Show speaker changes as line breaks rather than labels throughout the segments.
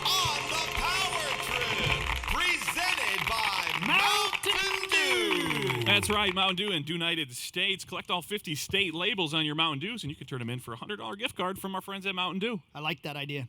on the Power Trip, presented by Mountain Dew.
That's right, Mountain Dew in United States. Collect all 50 state labels on your Mountain Dews, and you can turn them in for a $100 gift card from our friends at Mountain Dew.
I like that idea.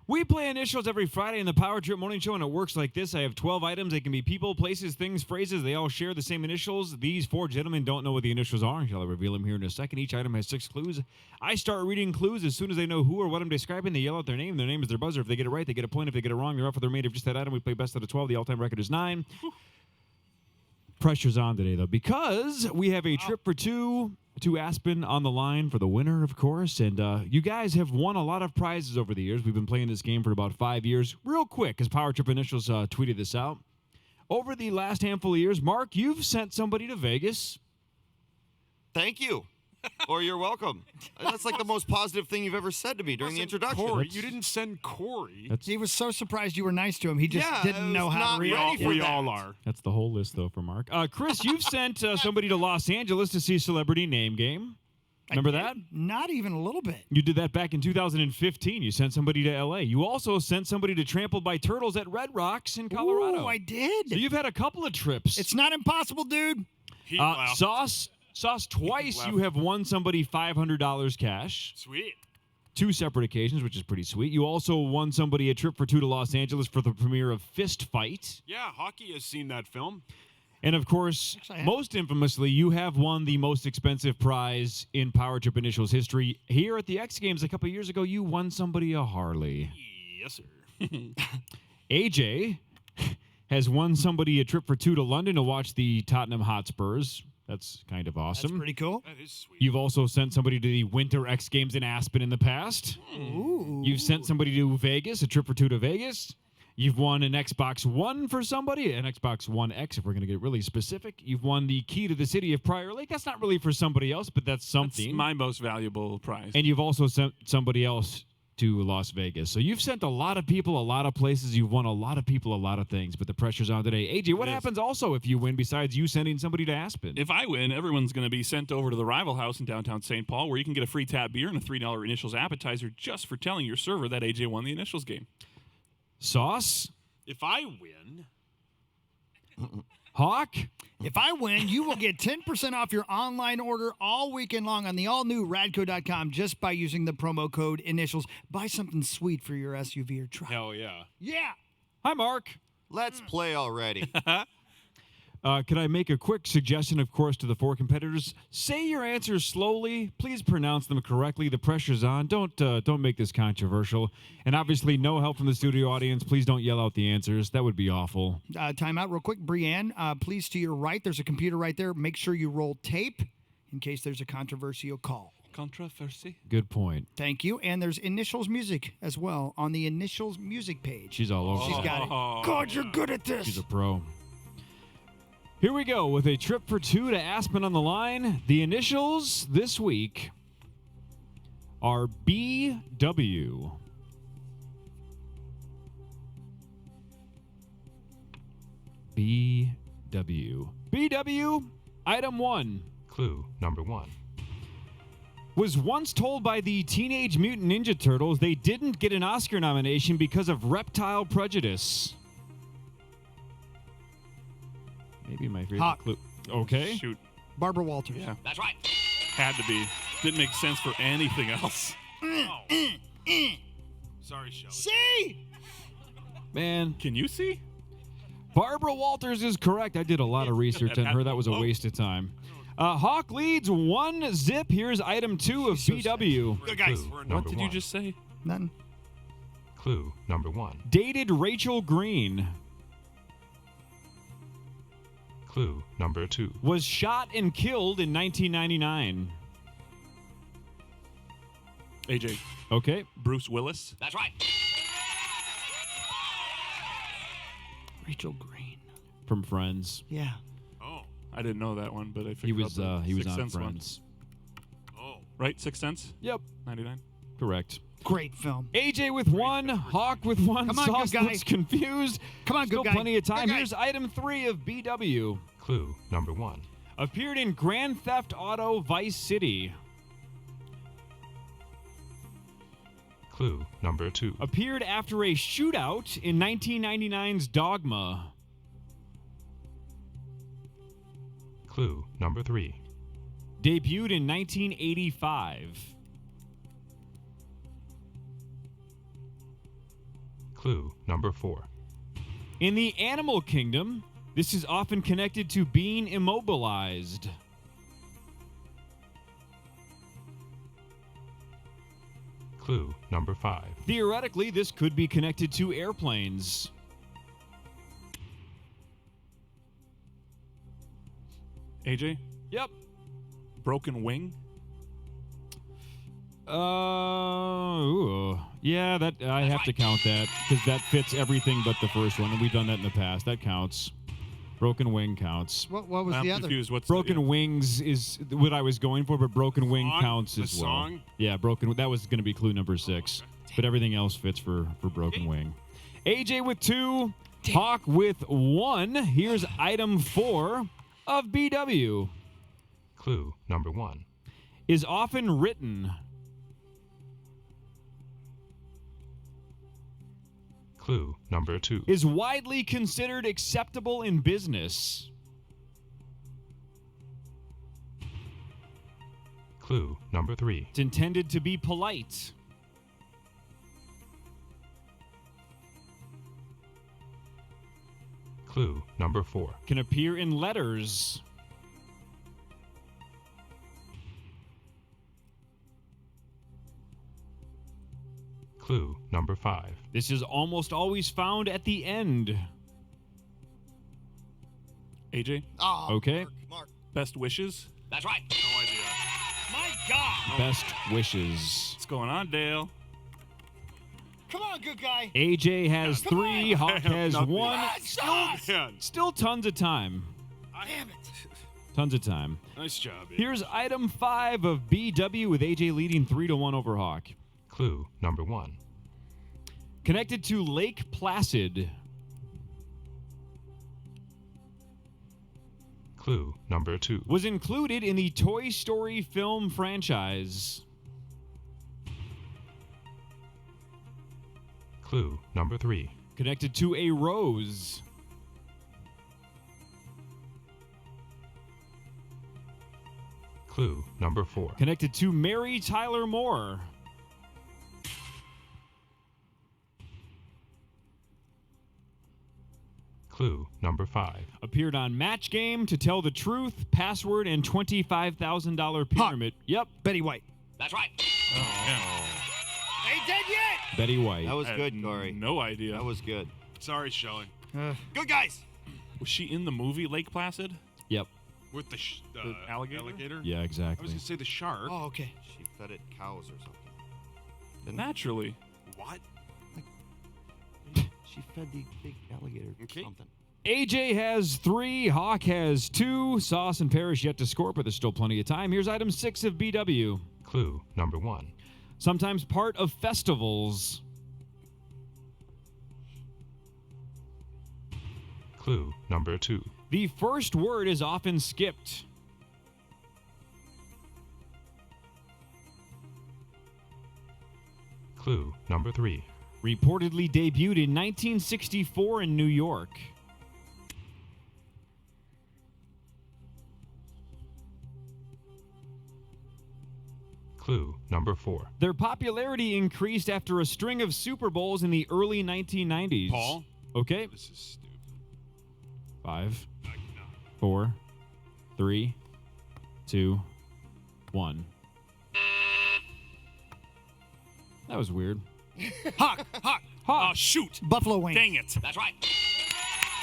We play initials every Friday in the Power Trip Morning Show, and it works like this. I have 12 items. They can be people, places, things, phrases. They all share the same initials. These four gentlemen don't know what the initials are. I'll reveal them here in a second. Each item has 6 clues. I start reading clues. As soon as they know who or what I'm describing, they yell out their name. Their name is their buzzer. If they get it right, they get a point. If they get it wrong, they're off for the remainder of just that item. We play best out of 12. The all-time record is 9. Pressure's on today, though, because we have a trip for two to Aspen on the line for the winner, of course. And you guys have won a lot of prizes over the years. We've been playing this game for about 5 years. Real quick, as Power Trip Initials tweeted this out. Over the last handful of years, Mark, you've sent somebody to Vegas.
Thank you. Or you're welcome. That's like the most positive thing you've ever said to me during the introduction.
Corey, you didn't send Corey.
He was so surprised you were nice to him. He just didn't know how to react.
We all are.
That's the whole list, though, for Mark. Chris, you've sent somebody to Los Angeles to see Celebrity Name Game. Remember that?
Not even a little bit.
You did that back in 2015. You sent somebody to L.A. You also sent somebody to Trampled by Turtles at Red Rocks in Colorado.
Oh, I did.
So you've had a couple of trips.
It's not impossible, dude.
Sauce, twice you have won somebody $500 cash.
Sweet.
2 separate occasions, which is pretty sweet. You also won somebody a trip for 2 to Los Angeles for the premiere of Fist Fight.
Yeah, Hockey has seen that film.
And, of course, most infamously, you have won the most expensive prize in Power Trip Initials history. Here at the X Games a couple years ago, you won somebody a Harley.
Yes, sir.
AJ has won somebody a trip for 2 to London to watch the Tottenham Hotspurs. That's kind of awesome.
That's pretty cool.
That is sweet.
You've also sent somebody to the Winter X Games in Aspen in the past.
Ooh.
You've sent somebody to Vegas, a trip for 2 to Vegas. You've won an Xbox One for somebody, an Xbox One X if we're going to get really specific. You've won the key to the city of Prior Lake. That's not really for somebody else, but that's something.
That's my most valuable prize.
And you've also sent somebody else to Las Vegas. So you've sent a lot of people, a lot of places. You've won a lot of people, a lot of things. But the pressure's on today. AJ, what happens also if you win besides you sending somebody to Aspen?
If I win, everyone's going to be sent over to the Rival House in downtown St. Paul, where you can get a free tap beer and a $3 initials appetizer just for telling your server that AJ won the initials game.
Sauce?
If I win,
Hawk?
If I win, you will get 10% off your online order all weekend long on the all-new Radco.com just by using the promo code initials. Buy something sweet for your SUV or truck.
hell yeah.
Yeah.
Hi, Mark.
Let's play already.
Could I make a quick suggestion, of course, to the 4 competitors? Say your answers slowly. Please pronounce them correctly. The pressure's on. Don't make this controversial. And obviously, no help from the studio audience. Please don't yell out the answers. That would be awful.
Time out real quick. Brienne, please, to your right, there's a computer right there. Make sure you roll tape in case there's a controversial call.
Controversy.
Good point.
Thank you. And there's Initials Music as well on the Initials Music page.
She's all over.
She's got it. God, you're good at this.
She's a pro. Here we go with a trip for 2 to Aspen on the line. The initials this week are BW. BW. BW, item 1.
Clue number 1.
Was once told by the Teenage Mutant Ninja Turtles they didn't get an Oscar nomination because of reptile prejudice. Maybe my favorite
Hawk.
clue. Okay.
Shoot.
Barbara Walters.
Yeah. That's right. Had to be. Didn't make sense for anything else.
Sorry, Shelly.
See?
Man,
Can you see?
Barbara Walters is correct. I did a lot of research on her. That was a waste of time. Hawk leads 1-0. Here's item 2 of BW.
Good guys.
Clue
What
number
did
1.
you just say?
Nothing.
Clue number 1.
Dated Rachel Green.
Clue number 2.
Was shot and killed in 1999.
AJ.
Okay.
Bruce Willis.
That's right.
Rachel Green.
From Friends.
Yeah.
Oh.
I didn't know that one, but I
He
figured
was
out the
on
Sixth Sense
Friends.
Oh.
Right? Sixth Sense?
Yep.
99.
Correct.
Great film.
AJ with 1, Hawk with 1.
Come on,
Sauce
good guy.
looks confused.
Come on,
Still
good guy.
plenty of time.
Good guy.
Here's item 3 of BW.
Clue number 1.
Appeared in Grand Theft Auto Vice City.
Clue number 2.
Appeared after a shootout in 1999's Dogma.
Clue number 3.
Debuted in 1985.
Clue number 4.
In the animal kingdom, this is often connected to being immobilized.
Clue number 5.
Theoretically, this could be connected to airplanes.
AJ,
Yep.
broken wing.
Yeah, that I have to count that because that fits everything but the first one, and we've done that in the past. That counts. Broken wing counts.
What was
I'm
the other?
confused. What's
Broken
the,
Wings is what I was going for, but Broken Wing
Song?
counts
The
as well.
song?
Yeah, Broken. That was going to be clue number 6, but everything else fits for Broken Wing. AJ with 2, Hawk with 1. Here's item 4 of BW.
Clue number 1.
Is often written.
Clue number 2.
Is widely considered acceptable in business.
Clue number 3.
It's intended to be polite.
Clue number 4.
Can appear in letters.
Clue number 5.
This is almost always found at the end.
AJ,
Oh,
Okay.
Mark.
best wishes.
That's right.
No idea.
My God!
Best wishes.
What's going on, Dale?
Come on, good guy.
AJ has 3, Hawk has
Nothing.
1.
Man,
Still tons of time.
Damn it.
Tons of time.
nice job. Abe.
Here's item 5 of BW with AJ leading 3-1 over Hawk.
Clue number 1.
Connected to Lake Placid.
Clue number 2.
Was included in the Toy Story film franchise.
Clue number 3.
Connected to a rose.
Clue number 4.
Connected to Mary Tyler Moore.
Clue number 5.
Appeared on Match Game, To Tell the Truth, Password, and $25,000 Pyramid. Yep,
Betty White.
That's right.
Ain't dead yet.
Betty White.
That was
I had
good, Corey.
No idea.
That was good.
Sorry, Shelley.
Good guys.
Was she in the movie Lake Placid?
Yep.
With the,
The alligator?
Yeah,
I was
exactly.
going to say the shark.
Oh, okay.
She fed it cows or something. Didn't
Naturally.
What?
she fed the big alligator
Okay.
something.
AJ has 3, Hawk has 2, Sauce and Parrish yet to score, but there's still plenty of time. Here's item 6 of BW.
Clue number 1.
Sometimes part of festivals.
Clue number 2.
The first word is often skipped.
Clue number 3.
Reportedly debuted in 1964 in New York.
Clue number 4.
Their popularity increased after a string of Super Bowls in the early 1990s.
Paul?
Okay.
This is stupid.
5,
No.
4, 3, 2, 1. That was weird.
Hawk.
Oh, shoot.
Buffalo wings.
Dang it.
That's right.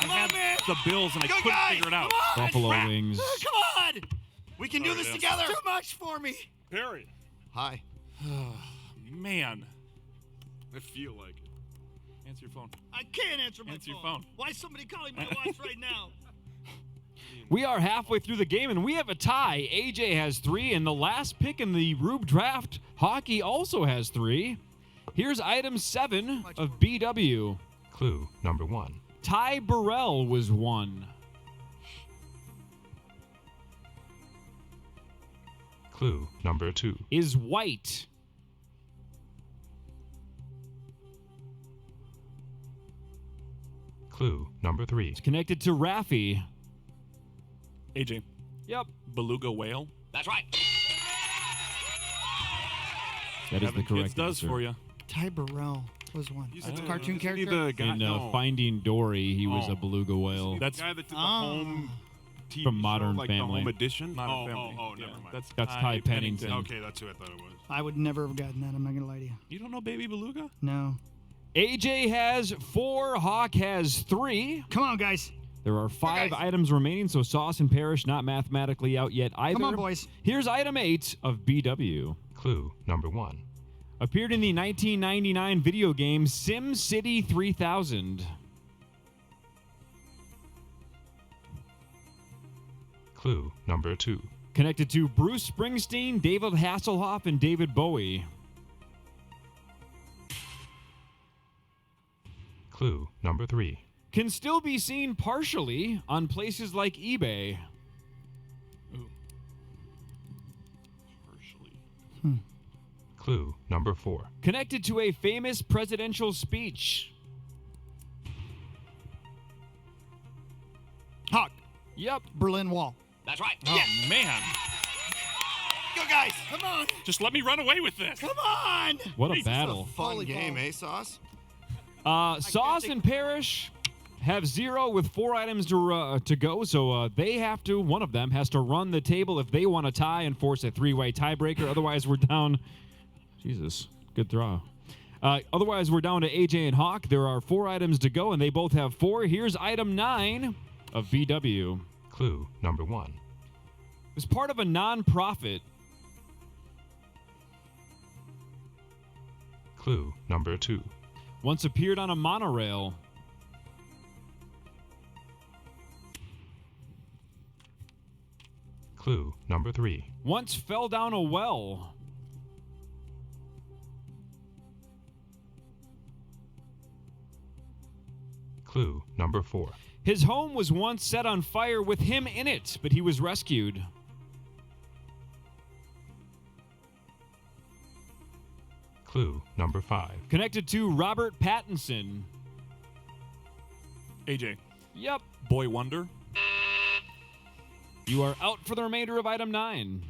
I had the Bills and I
Good
couldn't
guy.
figure it out.
Buffalo wings.
Come on.
We can do
Sorry,
this
Dale.
together.
Too much for me.
Perry.
Hi.
Man.
I feel like it.
Answer your phone.
I can't answer my
Answer your phone.
Why is somebody calling my wife right now?
We are halfway through the game, and we have a tie. AJ has 3, and the last pick in the Rube draft, Hockey also has 3. Here's item 7 of BW.
Clue number 1.
Ty Burrell was 1.
Clue number 2.
Is white.
Clue number 3.
It's connected to Raffi.
AJ,
Yep.
beluga whale.
That's right.
That is the
Having
correct
kids does
answer.
for you.
Ty Burrell was one.
He's
That's a
the-
cartoon
isn't he
character.
the guy?
In
no.
Finding Dory, he was
Oh.
a beluga whale.
That's
the guy that did the
Oh.
home TV
From
show,
Modern
like
Family.
the home edition.
Modern Family.
Oh,
Yeah,
never mind.
That's Ty Pennington.
Okay, that's who I thought it was.
I would never have gotten that. I'm not going to lie to you.
You don't know Baby Beluga?
No.
AJ has 4. Hawk has 3.
Come on, guys.
There are 5 items remaining, so Sauce and Parrish not mathematically out yet either.
Come on, boys.
Here's item 8 of BW.
Clue number 1.
Appeared in the 1999 video game Sim City 3000.
Clue number 2.
Connected to Bruce Springsteen, David Hasselhoff, and David Bowie.
Clue number 3.
Can still be seen partially on places like eBay.
Partially.
Clue number 4.
Connected to a famous presidential speech.
Hawk.
Yep.
Berlin Wall.
That's right.
Oh, man.
Go, guys. Come on.
Just let me run away with this.
Come on.
What a
Jesus.
battle.
Fun
Holy
game,
balls.
eh, Sauce?
Sauce and Parrish have 0 with 4 items to go, so they have to, one of them has to run the table if they want to tie and force a 3-way tiebreaker. Otherwise, we're down. Jesus, good throw. Otherwise, we're down to AJ and Hawk. There are 4 items to go, and they both have 4. Here's item 9 of BW.
Clue number 1.
It's part of a non-profit.
Clue number 2.
Once appeared on a monorail.
Clue number 3.
Once fell down a well.
Clue number 4.
His home was once set on fire with him in it, but he was rescued.
Clue number 5.
Connected to Robert Pattinson.
AJ,
Yep.
Boy Wonder.
You are out for the remainder of item 9.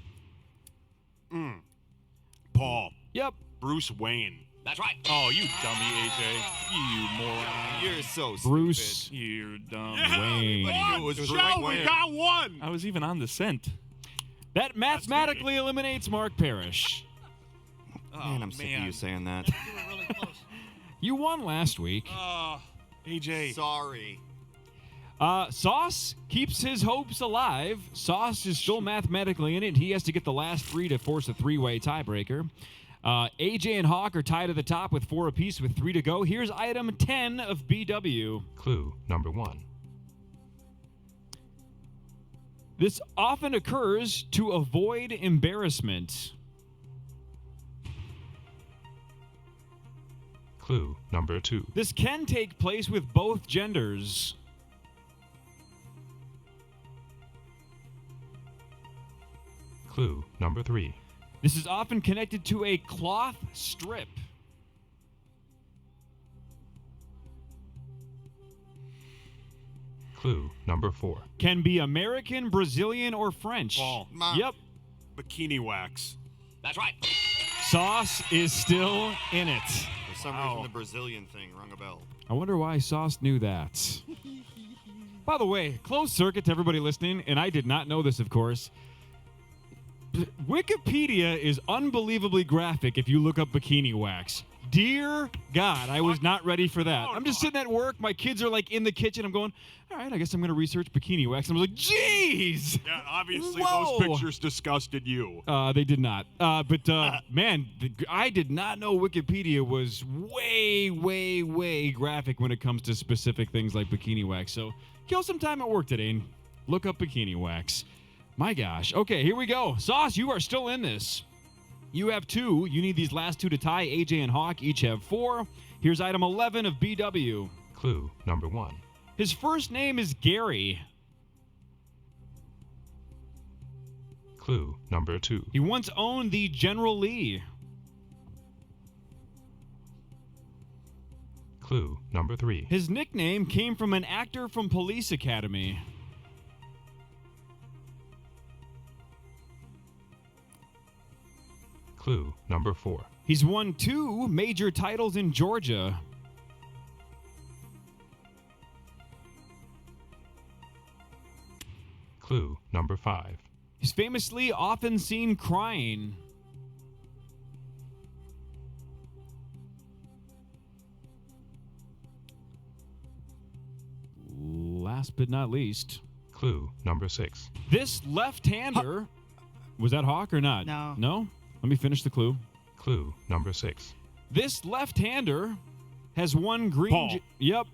Paul.
Yep.
Bruce Wayne.
That's right.
Oh, you dummy, AJ. You moron.
You're so
Bruce
stupid.
You're dumb.
Wayne.
Everybody knew it was Bruce
Joe, we
Wayne.
got one.
I was even on the scent.
That mathematically eliminates Mark Parrish.
Man, I'm sick of you saying that.
You won last week.
AJ.
Sorry.
Sauce keeps his hopes alive. Sauce is still mathematically in it. He has to get the last 3 to force a 3-way tiebreaker. AJ and Hawk are tied at the top with 4 apiece with 3 to go. Here's item 10 of BW.
Clue number 1.
This often occurs to avoid embarrassment.
Clue number 2.
This can take place with both genders.
Clue number 3.
This is often connected to a cloth strip.
Clue number 4.
Can be American, Brazilian, or French.
Paul.
Yep.
Bikini wax.
That's right.
Sauce is still in it.
For some reason, the Brazilian thing rung a bell.
I wonder why Sauce knew that. By the way, closed circuit to everybody listening, and I did not know this, of course. Wikipedia is unbelievably graphic if you look up bikini wax. Dear God, I was not ready for that. I'm just sitting at work. My kids are like in the kitchen. I'm going, all right, I guess I'm going to research bikini wax. And I was like, geez.
Yeah, obviously
Whoa.
those pictures disgusted you.
They did not. Man, I did not know Wikipedia was way, way, way graphic when it comes to specific things like bikini wax. So kill some time at work today and look up bikini wax. My gosh. Okay, here we go. Sauce, you are still in this. You have 2. You need these last 2 to tie. AJ and Hawk each have 4. Here's item 11 of BW.
Clue number 1.
His first name is Gary.
Clue number 2.
He once owned the General Lee.
Clue number 3.
His nickname came from an actor from Police Academy.
Clue number 4.
He's won 2 major titles in Georgia.
Clue number 5.
He's famously often seen crying. Last but not least,
Clue number 6.
this left-hander. Was that Hawk or not?
No.
No? Let me finish the clue.
Clue number 6.
This left-hander has won green.
Paul.
Yep.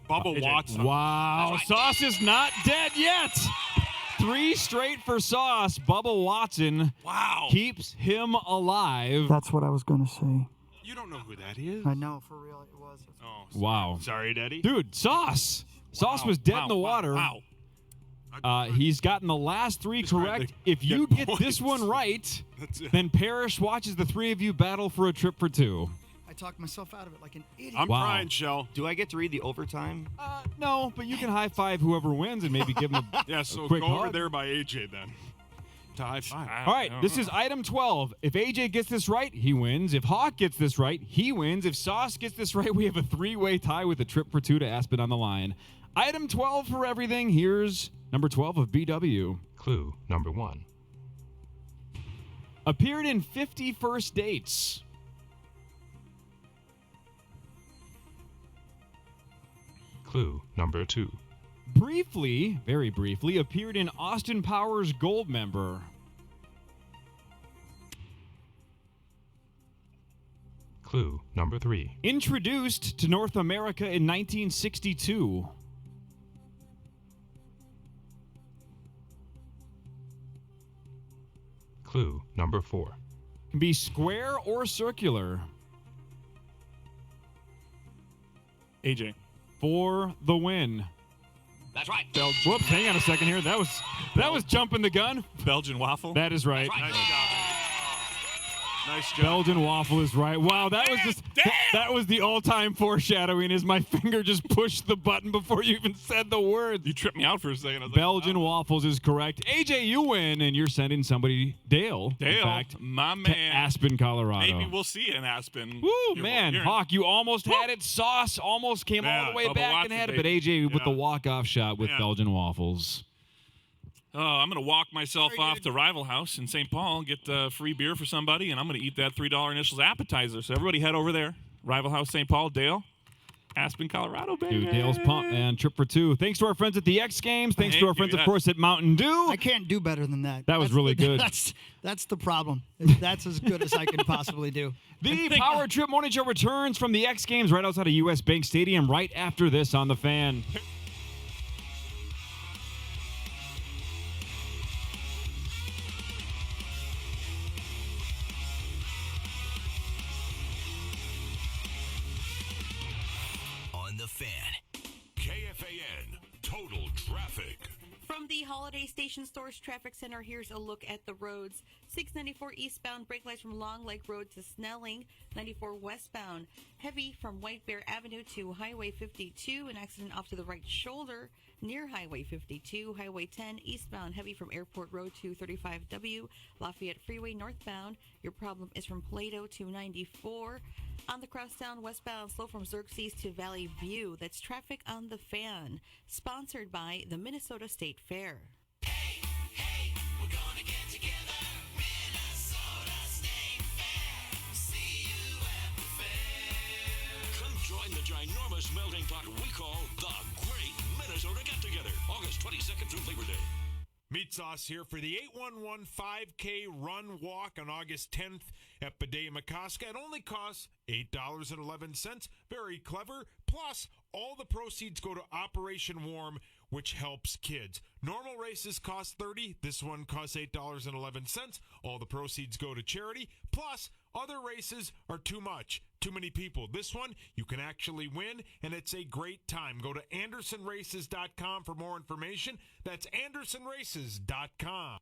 Bubba Watson.
Wow. Sauce is not dead yet. 3 straight for Sauce. Bubba Watson
Wow.
keeps him alive.
That's what I was going to say.
You don't know who that is?
I know, for real, it was.
Oh,
Wow.
sorry, Daddy.
Dude, Sauce. Sauce was dead in the water.
Wow.
He's gotten the last 3
Just trying
correct.
to
If you
get
get this
points.
one right,
That's it.
then Parrish watches the 3 of you battle for a trip for 2.
I talked myself out of it like an idiot.
I'm
Wow.
crying, Shell.
Do I get to read the overtime?
No, but you can high five whoever wins and maybe give him a
Yeah, so
quick
go over
hug.
there by AJ then. To high five.
All right, this is item 12. If AJ gets this right, he wins. If Hawk gets this right, he wins. If Sauce gets this right, we have a 3-way tie with a trip for 2 to Aspen on the line. Item 12 for everything. Here's number 12 of BW.
Clue number 1.
Appeared in 50 First Dates.
Clue number 2.
Briefly, very briefly, appeared in Austin Powers Goldmember.
Clue number 3.
Introduced to North America in 1962.
Clue number 4.
Can be square or circular.
AJ.
For the win.
That's right.
Whoops, hang on a second here. That was jumping the gun.
Belgian waffle.
That is right.
Nice job. Nice job.
Belgian waffle is right. Wow, that was just that was the all-time foreshadowing as my finger just pushed the button before you even said the words.
You tripped me out for a second. I was
Belgian waffles is correct. AJ, you win, and you're sending somebody, Dale,
like, Dale,
in fact,
my
to
man.
Aspen, Colorado.
Maybe we'll see you in Aspen.
Woo,
You're-
man.
you're-
Hawk, you almost had it. Sauce almost came all
Yeah,
the way
Bubba
back and
Watson,
had it, but
baby.
AJ with the
Yeah.
walk-off shot with
Yeah.
Belgian waffles.
Oh, I'm going to walk myself off to Rival House in St. Paul, get free beer for somebody, and I'm going to eat that $3 initials appetizer. So everybody head over there. Rival House, St. Paul, Dale, Aspen, Colorado, baby.
Dude, Dale's pumped, man. Trip for 2. Thanks to our friends at the X Games. Thanks to our
Thank you,
friends, of
yes.
course, at Mountain Dew.
I can't do better than that.
That was
That's
really
the-
good.
That's the problem. That's as good as I can possibly do.
The Power Trip Morning Show returns from the X Games right outside of US Bank Stadium right after this on The Fan.
On the Fan. KFAN Total Traffic.
From the Holiday Station Stores Traffic Center, here's a look at the roads. 694 eastbound, brake lights from Long Lake Road to Snelling. 94 westbound, heavy from White Bear Avenue to Highway 52. An accident off to the right shoulder near Highway 52. Highway 10 eastbound, heavy from Airport Road to 35W. Lafayette Freeway northbound. Your problem is from Plato to 94. On the crosstown westbound, slow from Xerxes to Valley View. That's traffic on the Fan. Sponsored by the Minnesota State Fair.
We're gonna get together. Minnesota State Fair. See you at the fair. Come join the ginormous melting pot we call the Great Minnesota Get Together. August 22nd through Labor Day.
Meat Sauce here for the 811 5K Run Walk on August 10th at Bidet Makaska. It only costs $8.11. Very clever. Plus, all the proceeds go to Operation Warm, which helps kids. Normal races cost $30. This one costs $8.11. All the proceeds go to charity. Plus, other races are too much. Too many people. This one, you can actually win, and it's a great time. Go to AndersonRaces.com for more information. That's AndersonRaces.com.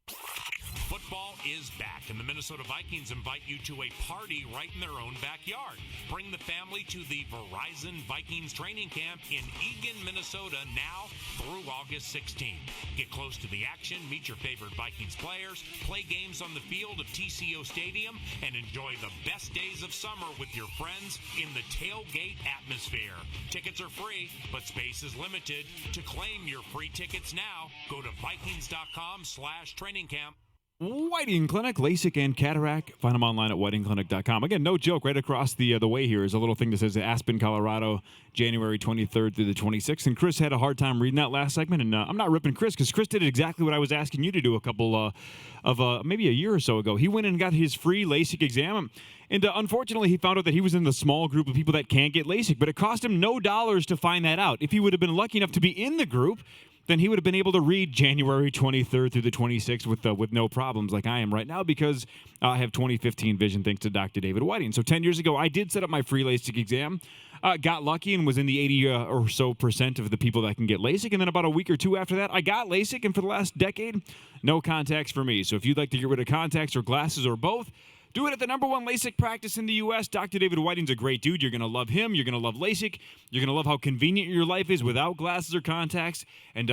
Football is back, and the Minnesota Vikings invite you to a party right in their own backyard. Bring the family to the Verizon Vikings training camp in Eagan, Minnesota, now through August 16th. Get close to the action, meet your favorite Vikings players, play games on the field of TCO Stadium, and enjoy the best days of summer with your friends in the tailgate atmosphere. Tickets are free, but space is limited. To claim your free tickets now, go to Vikings.com/training camp.
Whiting Clinic, LASIK and cataract. Find them online at whitingclinic.com. Again, no joke. Right across the way here is a little thing that says Aspen, Colorado, January 23rd through the 26th. And Chris had a hard time reading that last segment. And I'm not ripping Chris because Chris did exactly what I was asking you to do a couple of maybe a year or so ago. He went and got his free LASIK exam. And unfortunately, he found out that he was in the small group of people that can't get LASIK. But it cost him no dollars to find that out. If he would have been lucky enough to be in the group, then he would have been able to read January 23rd through the 26th with no problems like I am right now because I have 20/15 vision thanks to Dr. David Whiting. So 10 years ago, I did set up my free LASIK exam, got lucky and was in the 80 or so % of the people that can get LASIK. And then about a week or two after that, I got LASIK. And for the last decade, no contacts for me. So if you'd like to get rid of contacts or glasses or both, do it at the #1 LASIK practice in the U.S. Dr. David Whiting's a great dude. You're going to love him. You're going to love LASIK. You're going to love how convenient your life is without glasses or contacts. And